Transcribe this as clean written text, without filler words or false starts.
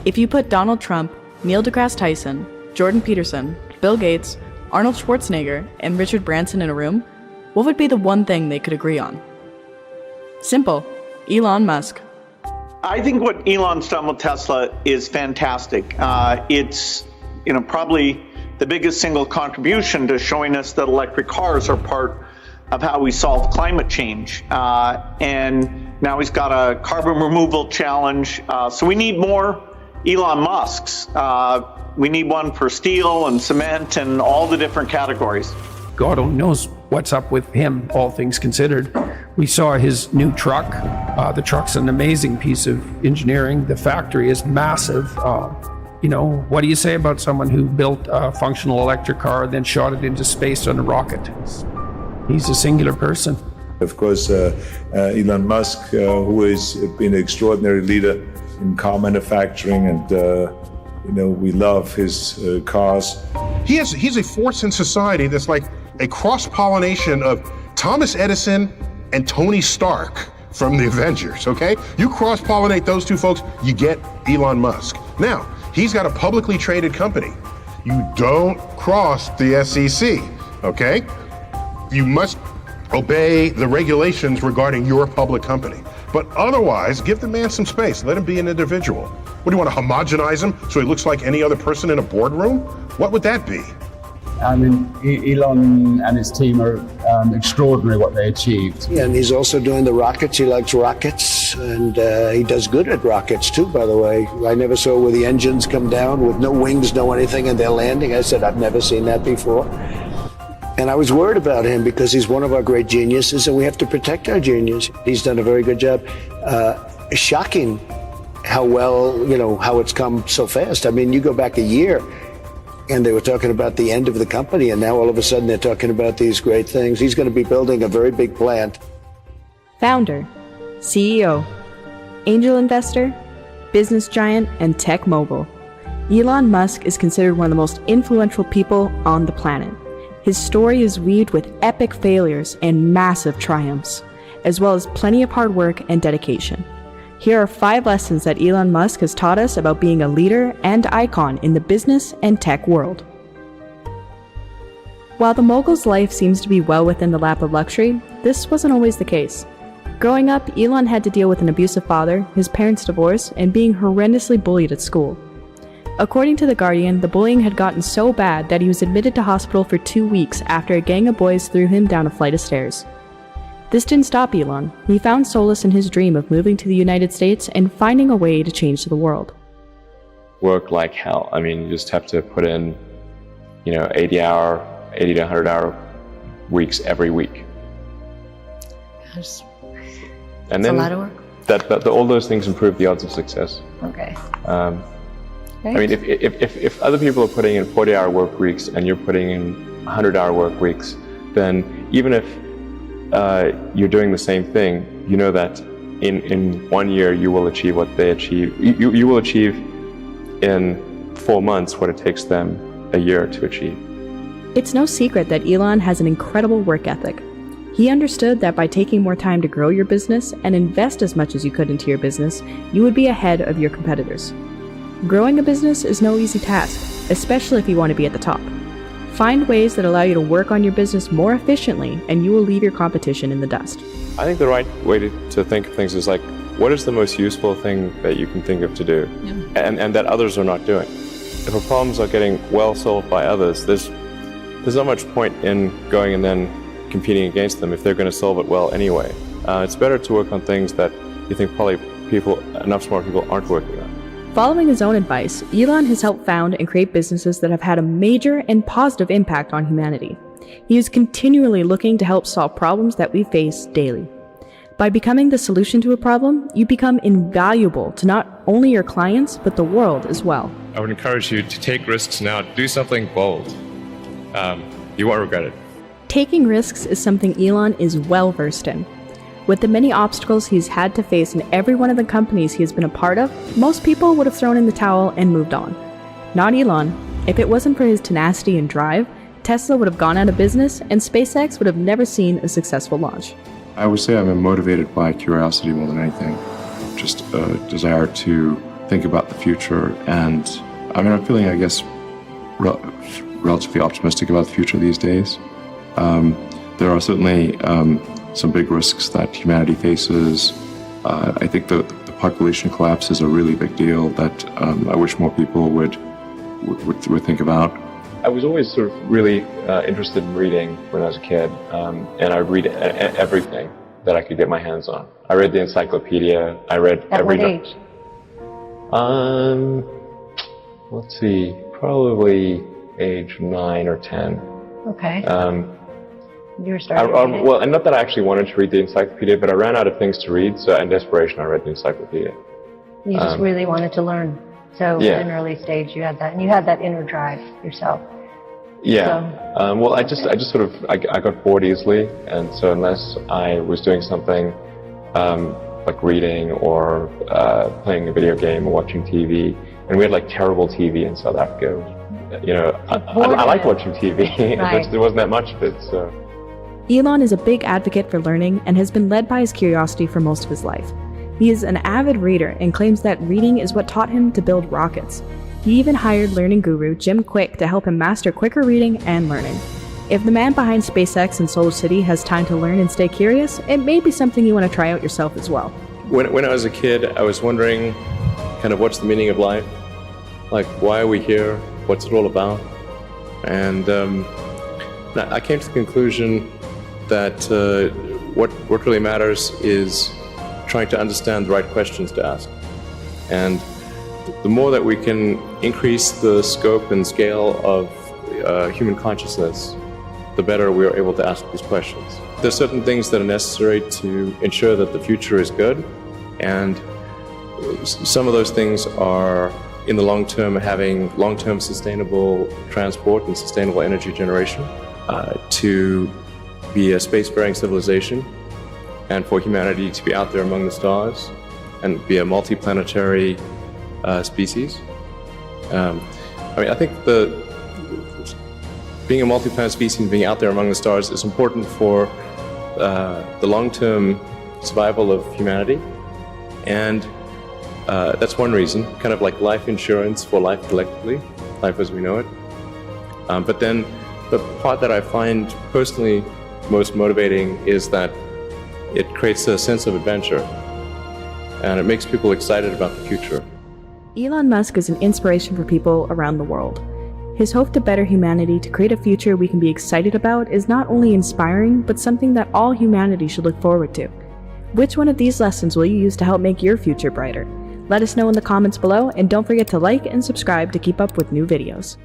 If you put Donald Trump, Neil deGrasse Tyson, Jordan Peterson, Bill Gates, Arnold Schwarzenegger, and Richard Branson in a room, what would be the one thing they could agree on? Simple. Elon Musk. I think what Elon's done with Tesla is fantastic. It's probably the biggest single contribution to showing us that electric cars are part of how we solve climate change. And now he's got a carbon removal challenge. So we need more Elon Musks. We need one for steel and cement and all the different categories. God only knows what's up with him, all things considered. We saw his new truck. The truck's an amazing piece of engineering. The factory is massive. What do you say about someone who built a functional electric car, then shot it into space on a rocket? He's a singular person. Of course, Elon Musk, who has been an extraordinary leader in car manufacturing, and we love his cars. He's a force in society that's like a cross-pollination of Thomas Edison and Tony Stark from the Avengers, okay? You cross-pollinate those two folks, you get Elon Musk. Now, he's got a publicly traded company. You don't cross the SEC, okay? You must obey the regulations regarding your public company. But otherwise, give the man some space. Let him be an individual. What, do you want to homogenize him so he looks like any other person in a boardroom? What would that be? I mean, Elon and his team are extraordinary what they achieved. Yeah, and he's also doing the rockets. He likes rockets, and he does good at rockets too, by the way. I never saw where the engines come down with no wings, no anything, and they're landing. I said, I've never seen that before. And I was worried about him because he's one of our great geniuses, and we have to protect our genius. He's done a very good job. Shocking how well, how it's come so fast. I mean, you go back a year, and they were talking about the end of the company, and now all of a sudden they're talking about these great things. He's going to be building a very big plant. Founder, CEO, angel investor, business giant, and tech mogul. Elon Musk is considered one of the most influential people on the planet. His story is weaved with epic failures and massive triumphs, as well as plenty of hard work and dedication. Here are 5 lessons that Elon Musk has taught us about being a leader and icon in the business and tech world. While the mogul's life seems to be well within the lap of luxury, this wasn't always the case. Growing up, Elon had to deal with an abusive father, his parents' divorce, and being horrendously bullied at school. According to The Guardian, the bullying had gotten so bad that he was admitted to hospital for 2 weeks after a gang of boys threw him down a flight of stairs. This didn't stop Elon. He found solace in his dream of moving to the United States and finding a way to change the world. Work like hell. I mean, you just have to put in, 80 to 100 hour weeks every week. Gosh. And That's then a lot of work. all those things improve the odds of success. Okay. I mean, if other people are putting in 40-hour work weeks and you're putting in 100-hour work weeks, then even if you're doing the same thing, you know that in 1 year you will achieve what they achieve. You will achieve in 4 months what it takes them a year to achieve. It's no secret that Elon has an incredible work ethic. He understood that by taking more time to grow your business and invest as much as you could into your business, you would be ahead of your competitors. Growing a business is no easy task, especially if you want to be at the top. Find ways that allow you to work on your business more efficiently, and you will leave your competition in the dust. I think the right way to think of things is like, what is the most useful thing that you can think of to do, and that others are not doing? If our problems are getting well solved by others, there's not much point in going and then competing against them if they're going to solve it well anyway. It's better to work on things that you think probably enough smart people aren't working on. Following his own advice, Elon has helped found and create businesses that have had a major and positive impact on humanity. He is continually looking to help solve problems that we face daily. By becoming the solution to a problem, you become invaluable to not only your clients, but the world as well. I would encourage you to take risks now, do something bold. You won't regret it. Taking risks is something Elon is well versed in. With the many obstacles he's had to face in every one of the companies he has been a part of, most people would have thrown in the towel and moved on. Not Elon. If it wasn't for his tenacity and drive, Tesla would have gone out of business and SpaceX would have never seen a successful launch. I would say I'm motivated by curiosity more than anything. Just a desire to think about the future. And I mean, I'm feeling, I guess, relatively optimistic about the future these days. There are certainly some big risks that humanity faces. I think the population collapse is a really big deal that I wish more people would think about. I was always sort of really interested in reading when I was a kid, and I would read everything that I could get my hands on. I read the encyclopedia. I read every. At what age? Let's see, probably age 9 or 10. Okay. You were starting. Well, and not that I actually wanted to read the encyclopedia, but I ran out of things to read, so in desperation, I read the encyclopedia. You just really wanted to learn. So yeah. At an early stage, you had that, and you had that inner drive yourself. Yeah. So. Well, I just sort of I got bored easily, and so unless I was doing something like reading or playing a video game or watching TV, and we had like terrible TV in South Africa. You know, I like watching TV. Right. There wasn't that much of it, so. Elon is a big advocate for learning and has been led by his curiosity for most of his life. He is an avid reader and claims that reading is what taught him to build rockets. He even hired learning guru Jim Quick to help him master quicker reading and learning. If the man behind SpaceX and Solar City has time to learn and stay curious, it may be something you want to try out yourself as well. When I was a kid, I was wondering kind of what's the meaning of life? Like, why are we here? What's it all about? And I came to the conclusion that what really matters is trying to understand the right questions to ask. And the more that we can increase the scope and scale of human consciousness, the better we are able to ask these questions. There's certain things that are necessary to ensure that the future is good, and some of those things are, in the long term, having long-term sustainable transport and sustainable energy generation, to be a space-faring civilization, and for humanity to be out there among the stars and be a multi-planetary species. I mean, I think being a multi-planet species and being out there among the stars is important for the long-term survival of humanity, and that's one reason, kind of like life insurance for life collectively, life as we know it. But then the part that I find personally most motivating is that it creates a sense of adventure, and it makes people excited about the future. Elon Musk is an inspiration for people around the world. His hope to better humanity, to create a future we can be excited about, is not only inspiring, but something that all humanity should look forward to. Which one of these lessons will you use to help make your future brighter? Let us know in the comments below, and don't forget to like and subscribe to keep up with new videos.